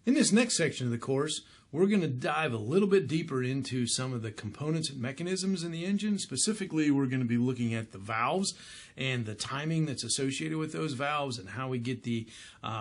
In this next section of the course, we're going to dive a little bit deeper into some of the components and mechanisms in the engine. Specifically, we're going to be looking at the valves and the timing that's associated with those valves and how we get the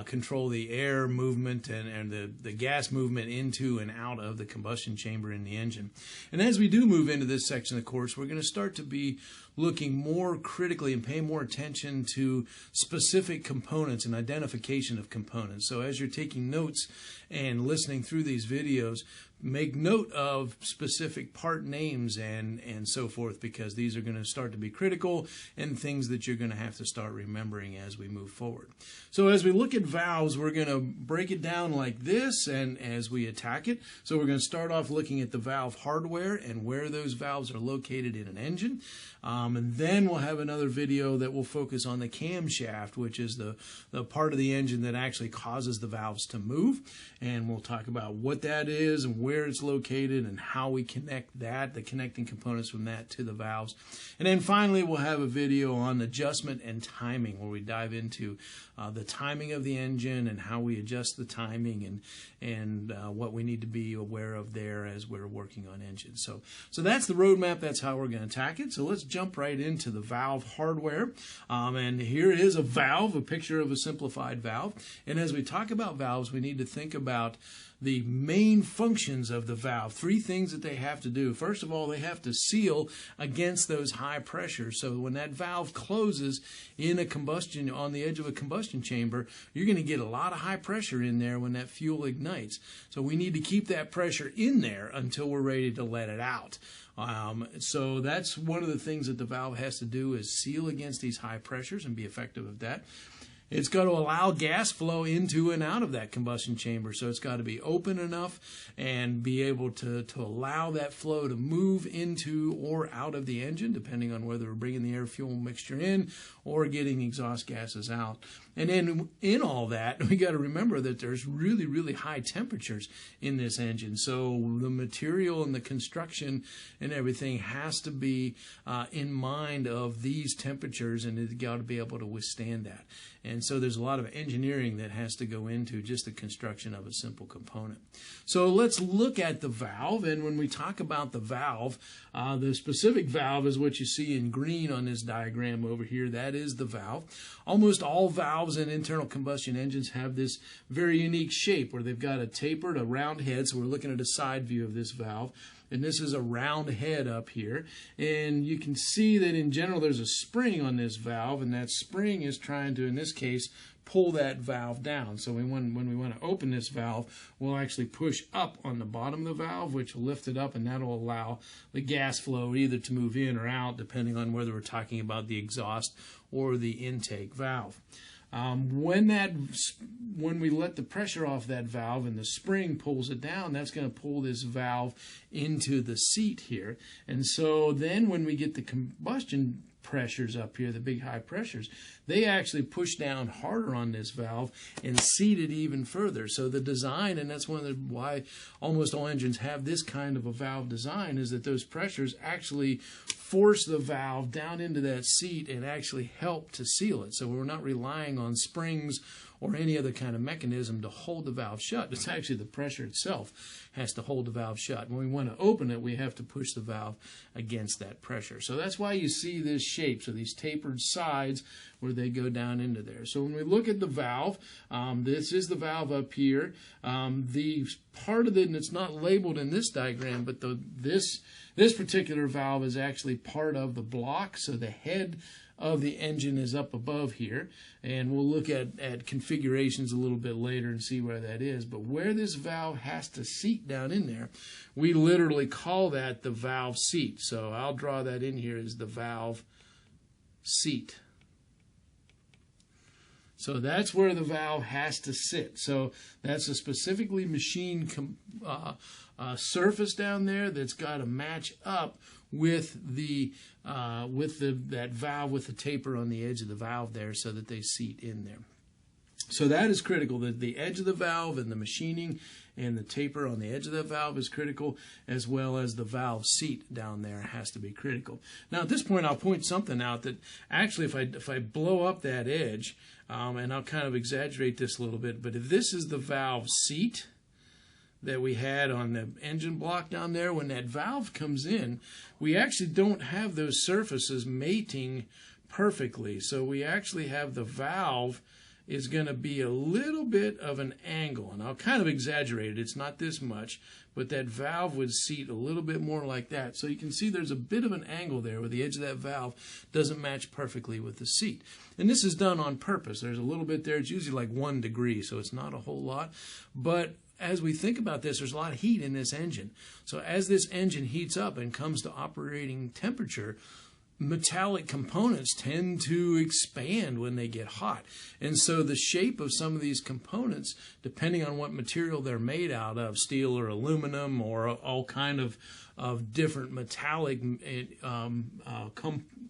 control the air movement and the gas movement into and out of the combustion chamber in the engine. And as we do move into this section of the course, we're going to start to be looking more critically and pay more attention to specific components and identification of components. So as you're taking notes and listening through these videos, make note of specific part names and so forth, because these are going to start to be critical and things that you're going to have to start remembering as we move forward. So as we look at valves, we're going to break it down like this and as we attack it. So we're going to start off looking at the valve hardware and where those valves are located in an engine. And then we'll have another video that will focus on the camshaft, which is the part of the engine that actually causes the valves to move. And we'll talk about what that is and where it's located and how we connect that, the connecting components from that to the valves. And then finally, we'll have a video on adjustment and timing, where we dive into the timing of the engine and how we adjust the timing and what we need to be aware of there as we're working on engines. So that's the roadmap. That's how we're going to attack it. So let's jump right into the valve hardware. And here is a valve, a picture of a simplified valve. And as we talk about valves, we need to think about the main functions of the valve. Three things that they have to do. First of all, they have to seal against those high pressures. So when that valve closes in a combustion, on the edge of a combustion chamber, you're going to get a lot of high pressure in there when that fuel ignites. So we need to keep that pressure in there until we're ready to let it out. So that's one of the things that the valve has to do, is seal against these high pressures and be effective at that. It's got to allow gas flow into and out of that combustion chamber. So it's got to be open enough and be able to allow that flow to move into or out of the engine, depending on whether we're bringing the air-fuel mixture in or getting exhaust gases out. And then in all that, we got to remember that there's really, really high temperatures in this engine. So the material and the construction and everything has to be in mind of these temperatures, and it's got to be able to withstand that. And so there's a lot of engineering that has to go into just the construction of a simple component. So let's look at the valve. And when we talk about the valve, the specific valve is what you see in green on this diagram over here. That is the valve. Almost all valves in internal combustion engines have this very unique shape where they've got a tapered, a round head. So we're looking at a side view of this valve. And this is a round head up here. And you can see that in general there's a spring on this valve, and that spring is trying to, in this case, pull that valve down. So when we want to open this valve, we'll actually push up on the bottom of the valve, which will lift it up, and that'll allow the gas flow either to move in or out, depending on whether we're talking about the exhaust or the intake valve. When we let the pressure off that valve and the spring pulls it down, that's going to pull this valve into the seat here. And so then when we get the combustion pressures up here, the big high pressures, they actually push down harder on this valve and seat it even further. So the design, and that's one of why almost all engines have this kind of a valve design, is that those pressures actually force the valve down into that seat and actually help to seal it. So we're not relying on springs or any other kind of mechanism to hold the valve shut. It's actually the pressure itself has to hold the valve shut. When we want to open it, we have to push the valve against that pressure. So that's why you see this shape, so these tapered sides where they go down into there. So when we look at the valve, this is the valve up here. The part of it, and it's not labeled in this diagram, but this particular valve is actually part of the block. So the head of the engine is up above here, and we'll look at configurations a little bit later and see where that is. But where this valve has to seat down in there, we literally call that the valve seat. So I'll draw that in here as the valve seat. So that's where the valve has to sit. So that's a specifically machined surface down there that's got to match up with that valve with the taper on the edge of the valve there, so that they seat in there. So that is critical, that the edge of the valve and the machining and the taper on the edge of the valve is critical, as well as the valve seat down there has to be critical. Now at this point I'll point something out that actually if I blow up that edge, and I'll kind of exaggerate this a little bit, but if this is the valve seat, that we had on the engine block down there, when that valve comes in, we actually don't have those surfaces mating perfectly. So we actually have the valve is going to be a little bit of an angle, and I'll kind of exaggerate it. It's not this much, but that valve would seat a little bit more like that. So you can see there's a bit of an angle there where the edge of that valve doesn't match perfectly with the seat. And this is done on purpose. There's a little bit there. It's usually like 1 degree, so it's not a whole lot. But as we think about this, there's a lot of heat in this engine. So as this engine heats up and comes to operating temperature, metallic components tend to expand when they get hot. And so the shape of some of these components, depending on what material they're made out of, steel or aluminum or all kind of different metallic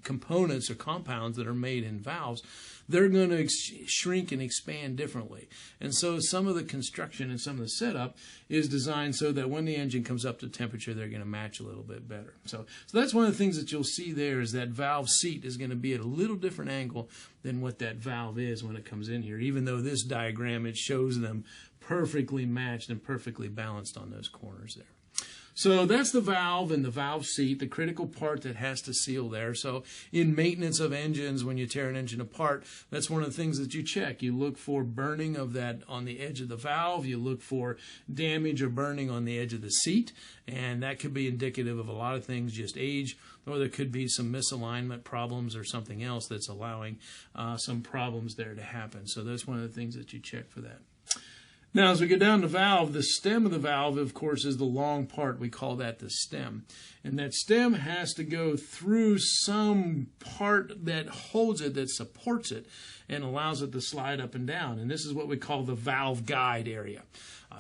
components or compounds that are made in valves, they're going to shrink and expand differently. And so some of the construction and some of the setup is designed so that when the engine comes up to temperature, they're going to match a little bit better. So that's one of the things that you'll see there, is that valve seat is going to be at a little different angle than what that valve is when it comes in here, even though this diagram, it shows them perfectly matched and perfectly balanced on those corners there. So that's the valve and the valve seat, the critical part that has to seal there. So in maintenance of engines, when you tear an engine apart, that's one of the things that you check. You look for burning of that on the edge of the valve. You look for damage or burning on the edge of the seat. And that could be indicative of a lot of things, just age, or there could be some misalignment problems or something else that's allowing some problems there to happen. So that's one of the things that you check for that. Now, as we go down the valve, the stem of the valve, of course, is the long part. We call that the stem. And that stem has to go through some part that holds it, that supports it, and allows it to slide up and down. And this is what we call the valve guide area.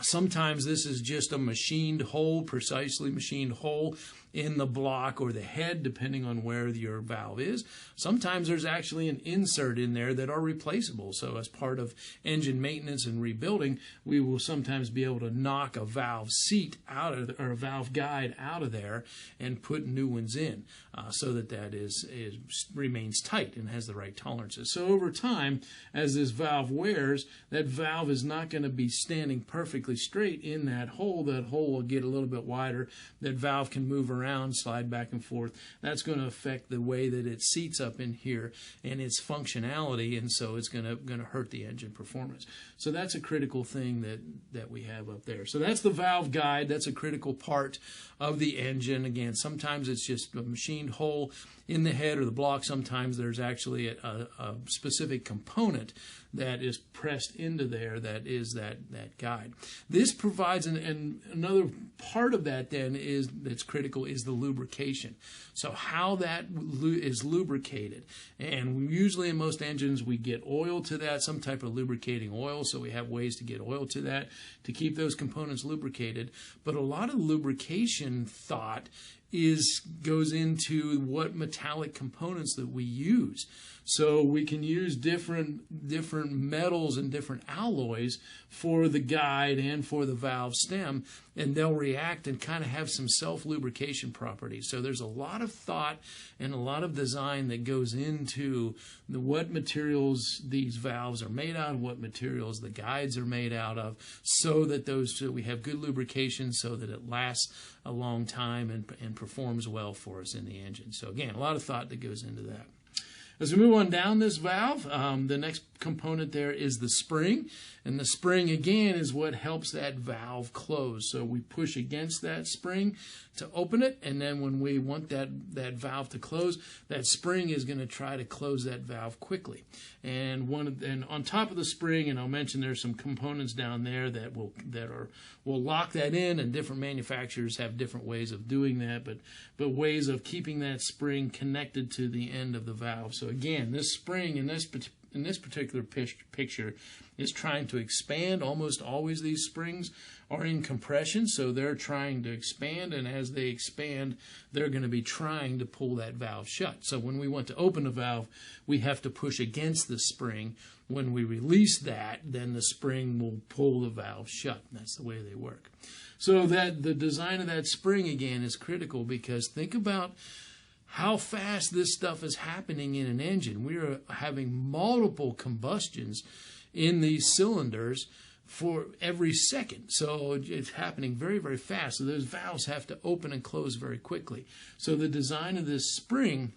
Sometimes this is just a machined hole, precisely machined hole in the block or the head, depending on where your valve is. Sometimes there's actually an insert in there that are replaceable. So as part of engine maintenance and rebuilding, we will sometimes be able to knock a valve seat out of, or a valve guide out of there and put new ones in, so that remains tight and has the right tolerances. So over time, as this valve wears, that valve is not going to be standing perfectly straight in that hole. That hole will get a little bit wider. That valve can move around, slide back and forth. That's going to affect the way that it seats up in here and its functionality, and so it's going to hurt the engine performance. So that's a critical thing that we have up there. So that's the valve guide. That's a critical part of the engine. Again, sometimes it's just a machined hole in the head or the block. Sometimes there's actually a specific component that is pressed into there that is that guide. This provides, and another part of that then that's critical is the lubrication. So how that is lubricated. And usually in most engines we get oil to that, some type of lubricating oil, so we have ways to get oil to that to keep those components lubricated. But a lot of lubrication thought goes into what metallic components that we use. So we can use different metals and different alloys for the guide and for the valve stem, and they'll react and kind of have some self-lubrication properties. So there's a lot of thought and a lot of design that goes into what materials these valves are made out of, what materials the guides are made out of, so that we have good lubrication so that it lasts a long time and performs well for us in the engine. So again, a lot of thought that goes into that. As we move on down this valve, the next component there is the spring. And the spring, again, is what helps that valve close. So we push against that spring to open it, and then when we want that valve to close, that spring is going to try to close that valve quickly. And on top of the spring, and I'll mention there's some components down there that will lock that in, and different manufacturers have different ways of doing that, but ways of keeping that spring connected to the end of the valve. So again, this spring in this particular picture is trying to expand. Almost always these springs are in compression, so they're trying to expand, and as they expand, they're going to be trying to pull that valve shut. So when we want to open a valve, we have to push against the spring. When we release that, then the spring will pull the valve shut. That's the way they work. So that the design of that spring, again, is critical, because think about how fast this stuff is happening in an engine. We are having multiple combustions in these cylinders for every second. So it's happening very, very fast. So those valves have to open and close very quickly. So the design of this spring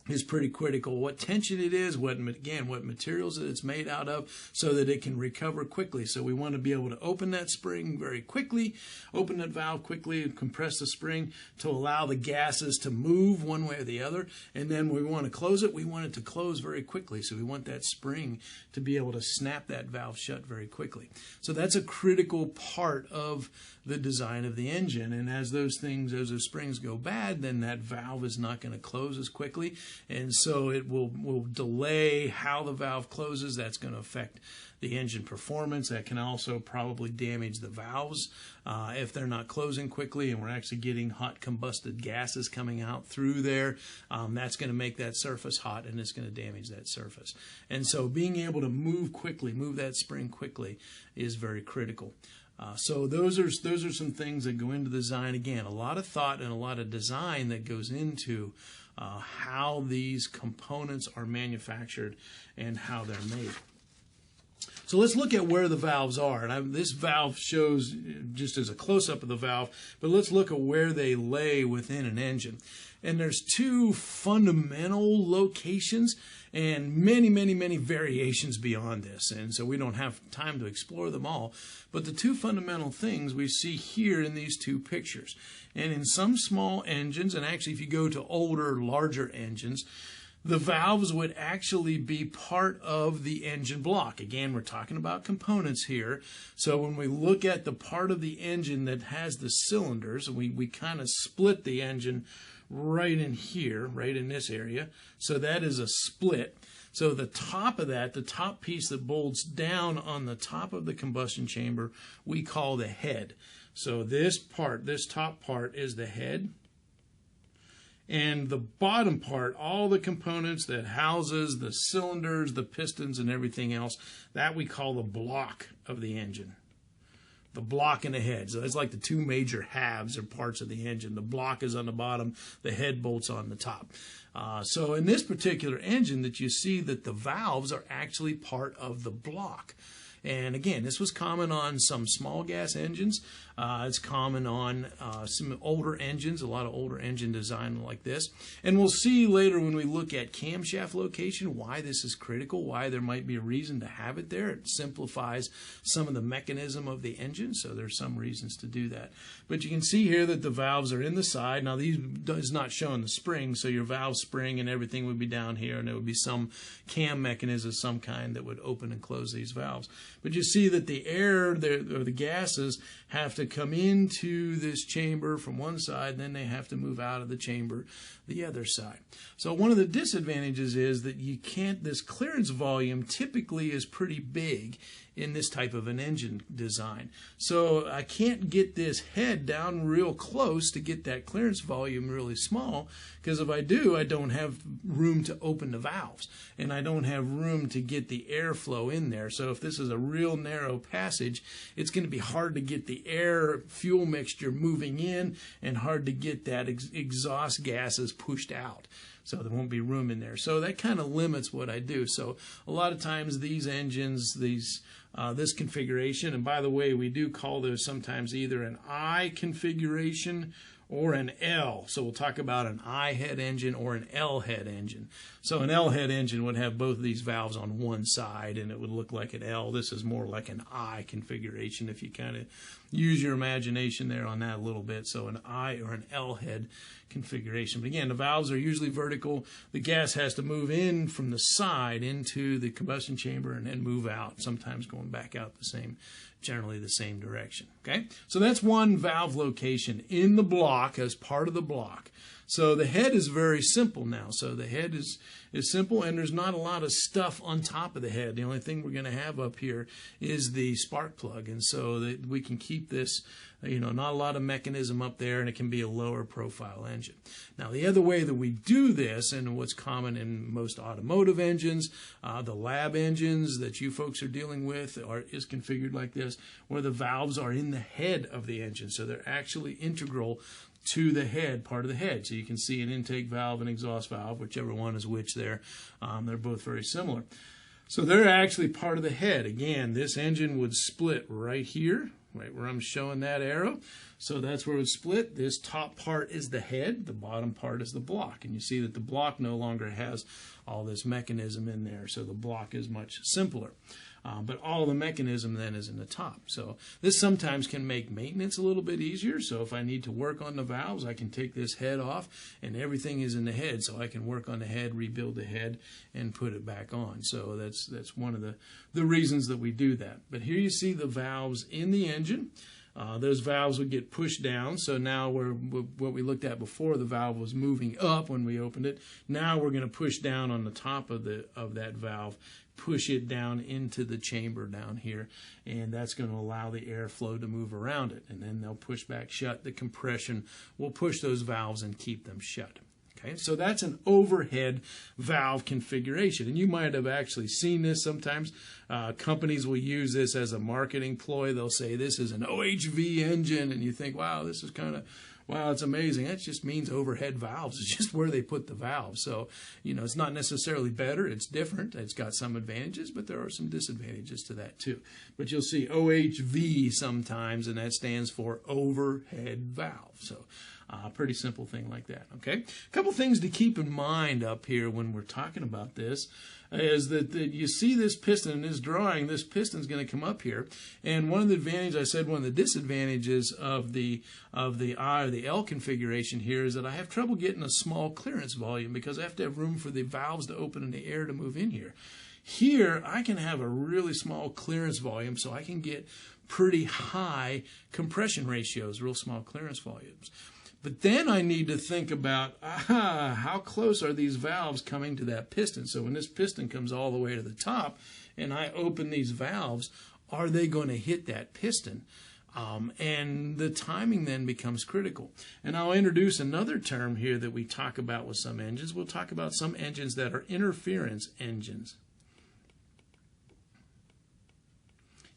is pretty critical. What tension it is, what materials that it's made out of, so that it can recover quickly. So we want to be able to open that spring very quickly, open that valve quickly, and compress the spring to allow the gases to move one way or the other. And then we want to close it. We want it to close very quickly. So we want that spring to be able to snap that valve shut very quickly. So that's a critical part of the design of the engine. And as those springs go bad, then that valve is not going to close as quickly. And so it will delay how the valve closes. That's going to affect the engine performance. That can also probably damage the valves if they're not closing quickly and we're actually getting hot combusted gases coming out through there. That's going to make that surface hot and it's going to damage that surface. And so being able to move that spring quickly is very critical. So those are some things that go into the design. Again, a lot of thought and a lot of design that goes into how these components are manufactured and how they're made. So let's look at where the valves are. And this valve shows just as a close-up of the valve, but let's look at where they lay within an engine. And there's two fundamental locations and many, many, many variations beyond this. And so we don't have time to explore them all. But the two fundamental things we see here in these two pictures. And in some small engines, and actually if you go to older, larger engines, the valves would actually be part of the engine block. Again, we're talking about components here. So when we look at the part of the engine that has the cylinders, we kind of split the engine right in here, right in this area. So that is a split. So the top of that, the top piece that bolts down on the top of the combustion chamber, we call the head. So this part, this top part is the head. And the bottom part, all the components that houses the cylinders, the pistons, and everything else, that we call the block of the engine. The block and the head. So that's like the two major halves or parts of the engine. The block is on the bottom, the head bolts on the top. So in this particular engine that you see that the valves are actually part of the block. And again, this was common on some small gas engines. It's common on some older engines, a lot of older engine design like this. And we'll see later when we look at camshaft location why this is critical, why there might be a reason to have it there. It simplifies some of the mechanism of the engine, so there's some reasons to do that. But you can see here that the valves are in the side. Now, these is not showing the spring, so your valve spring and everything would be down here, and there would be some cam mechanism of some kind that would open and close these valves. But you see that the air or the gases have to come into this chamber from one side, then they have to move out of the chamber the other side. So one of the disadvantages is that you can't, this clearance volume typically is pretty big in this type of an engine design. So I can't get this head down real close to get that clearance volume really small, because if I do, I don't have room to open the valves and I don't have room to get the airflow in there. So if this is a real narrow passage, it's going to be hard to get the air fuel mixture moving in and hard to get that exhaust gases pushed out. So there won't be room in there. So that kind of limits what I do. So a lot of times these engines, this configuration, and by the way, we do call those sometimes either an I configuration or an L. So we'll talk about an I head engine or an L head engine. So an L head engine would have both of these valves on one side and it would look like an L. This is more like an I configuration if you kind of use your imagination there on that a little bit. So an I or an L head configuration. But again, the valves are usually vertical. The gas has to move in from the side into the combustion chamber and then move out, sometimes going back out generally the same direction. Okay, so that's one valve location in the block as part of the block. So the head is very simple now. So the head is simple, and there's not a lot of stuff on top of the head. The only thing we're going to have up here is the spark plug, and so that we can keep this, not a lot of mechanism up there, and it can be a lower profile engine. Now, the other way that we do this, and what's common in most automotive engines, the lab engines that you folks are dealing with is configured like this, where the valves are in the head of the engine. So they're actually integral to the head, part of the head. So you can see an intake valve and exhaust valve, whichever one is which there. They're both very similar. So they're actually part of the head. Again, this engine would split right here, right where I'm showing that arrow. So that's where it would split. This top part is the head, the bottom part is the block. And you see that the block no longer has all this mechanism in there, so the block is much simpler. But all the mechanism then is in the top. So this sometimes can make maintenance a little bit easier. So if I need to work on the valves, I can take this head off and everything is in the head. So I can work on the head, rebuild the head, and put it back on. So that's one of the reasons that we do that. But here you see the valves in the engine. Those valves would get pushed down. So now what we looked at before, the valve was moving up when we opened it. Now we're going to push down on the top of that valve, push it down into the chamber down here, and that's going to allow the airflow to move around it. And then they'll push back shut. The compression will push those valves and keep them shut. Okay, so that's an overhead valve configuration, and you might have actually seen this sometimes. Companies will use this as a marketing ploy. They'll say this is an OHV engine, and you think, wow, this is kind of, wow, it's amazing. That just means overhead valves. It's just where they put the valves. So, you know, it's not necessarily better. It's different. It's got some advantages, but there are some disadvantages to that too. But you'll see OHV sometimes, and that stands for overhead valve. So, pretty simple thing like that, okay? A couple things to keep in mind up here when we're talking about this is that you see this piston in this drawing. This piston's going to come up here, and one of the advantages, I said one of the disadvantages of the I or the L configuration here is that I have trouble getting a small clearance volume because I have to have room for the valves to open and the air to move in here. Here, I can have a really small clearance volume, so I can get pretty high compression ratios, real small clearance volumes. But then I need to think about, how close are these valves coming to that piston? So when this piston comes all the way to the top and I open these valves, are they going to hit that piston? And the timing then becomes critical. And I'll introduce another term here that we talk about with some engines. We'll talk about some engines that are interference engines.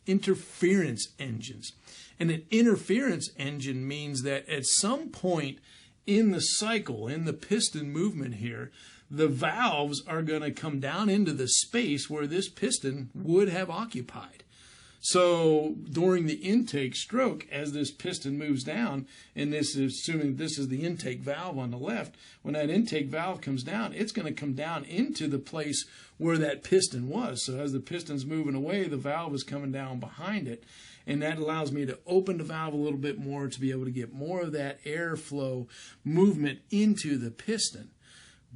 Interference engines. And an interference engine means that at some point in the cycle, in the piston movement here, the valves are going to come down into the space where this piston would have occupied. So during the intake stroke, as this piston moves down, and this is assuming this is the intake valve on the left, when that intake valve comes down, it's going to come down into the place where that piston was. So as the piston's moving away, the valve is coming down behind it. And that allows me to open the valve a little bit more to be able to get more of that airflow movement into the piston.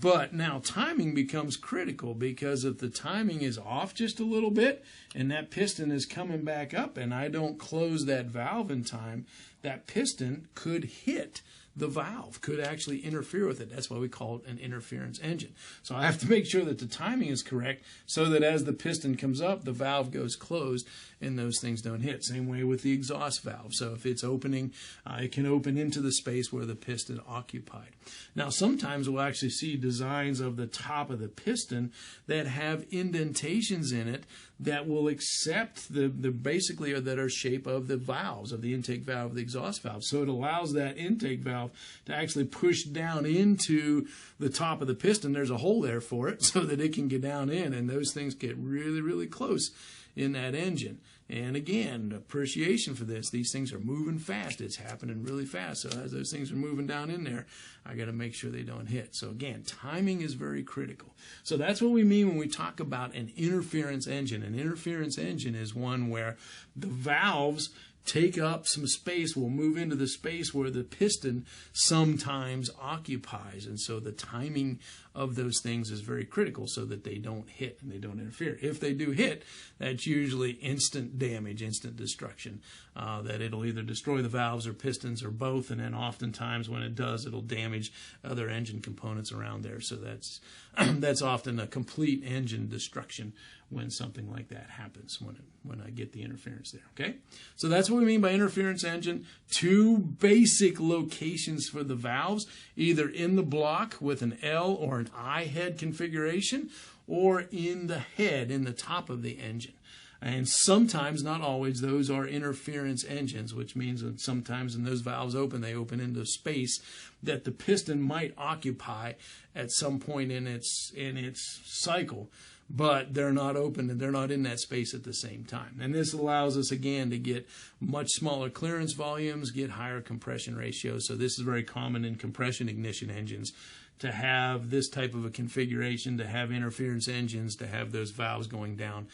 But now timing becomes critical, because if the timing is off just a little bit and that piston is coming back up and I don't close that valve in time, that piston could hit the valve, could actually interfere with it. That's why we call it an interference engine. So I have to make sure that the timing is correct so that as the piston comes up, the valve goes closed and those things don't hit. Same way with the exhaust valve. So if it's opening, it can open into the space where the piston occupied. Now sometimes we'll actually see designs of the top of the piston that have indentations in it that will accept the basically, or that are shape of the valves, of the intake valve, the exhaust valve. So it allows that intake valve to actually push down into the top of the piston. There's a hole there for it so that it can get down in, and those things get really, really close in that engine. And again, appreciation for this. These things are moving fast. It's happening really fast. So as those things are moving down in there, I got to make sure they don't hit. So again, timing is very critical. So that's what we mean when we talk about an interference engine. An interference engine is one where the valves take up some space, will move into the space where the piston sometimes occupies. And so the timing of those things is very critical so that they don't hit and they don't interfere. If they do hit, that's usually instant damage, instant destruction, that it'll either destroy the valves or pistons or both, and then oftentimes when it does, it'll damage other engine components around there. So that's often a complete engine destruction when something like that happens, when I get the interference there, okay? So that's what we mean by interference engine. Two basic locations for the valves, either in the block with an L or an I head configuration, or in the head, in the top of the engine. And sometimes, not always, those are interference engines, which means that sometimes when those valves open, they open into space that the piston might occupy at some point in its cycle. but they're not open and they're not in that space at the same time. And this allows us, again, to get much smaller clearance volumes, get higher compression ratios. So this is very common in compression ignition engines, to have this type of a configuration, to have interference engines, to have those valves going down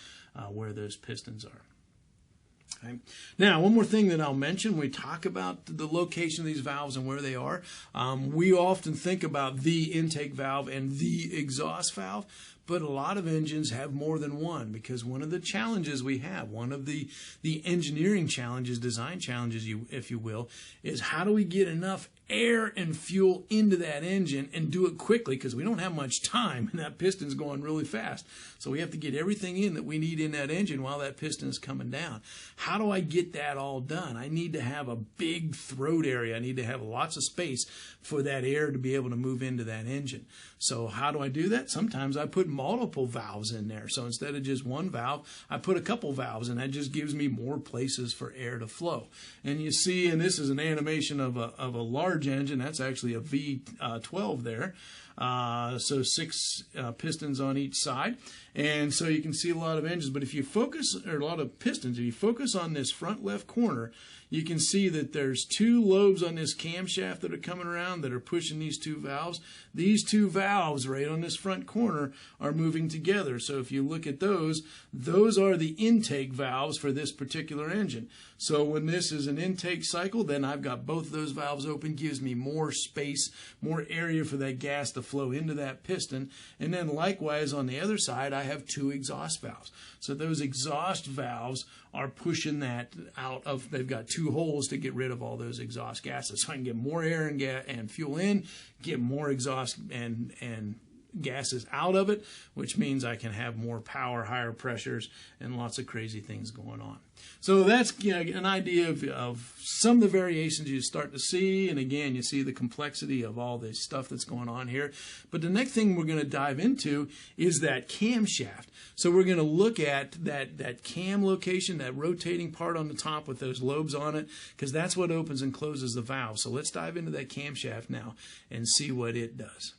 where those pistons are. Okay. Now, one more thing that I'll mention when we talk about the location of these valves and where they are. We often think about the intake valve and the exhaust valve, but a lot of engines have more than one, because one of the challenges we have, one of the engineering challenges, design challenges, if you will, is how do we get enough air and fuel into that engine and do it quickly, because we don't have much time and that piston's going really fast. So we have to get everything in that we need in that engine while that piston is coming down. How do I get that all done? I need to have a big throat area. I need to have lots of space for that air to be able to move into that engine. So how do I do that? Sometimes I put multiple valves in there. So instead of just one valve, I put a couple valves, and that just gives me more places for air to flow. And you see, and this is an animation of a large engine. That's actually a V12 there. So 6 pistons on each side. And so you can see a lot of engines, but if you focus, or a lot of pistons, if you focus on this front left corner, you can see that there's 2 lobes on this camshaft that are coming around that are pushing these 2 valves. These 2 valves right on this front corner are moving together. So if you look at those are the intake valves for this particular engine. So when this is an intake cycle, then I've got both of those valves open, gives me more space, more area for that gas to flow into that piston. And then likewise on the other side, I have 2 exhaust valves. So those exhaust valves are pushing that out of, they've got 2 holes to get rid of all those exhaust gases. So I can get more air and fuel in, get more exhaust and gases out of it, which means I can have more power, higher pressures, and lots of crazy things going on. So that's an idea of some of the variations you start to see, and again, you see the complexity of all this stuff that's going on here. But the next thing we're going to dive into is that camshaft. So we're going to look at that cam location, that rotating part on the top with those lobes on it, because that's what opens and closes the valve. So let's dive into that camshaft now and see what it does.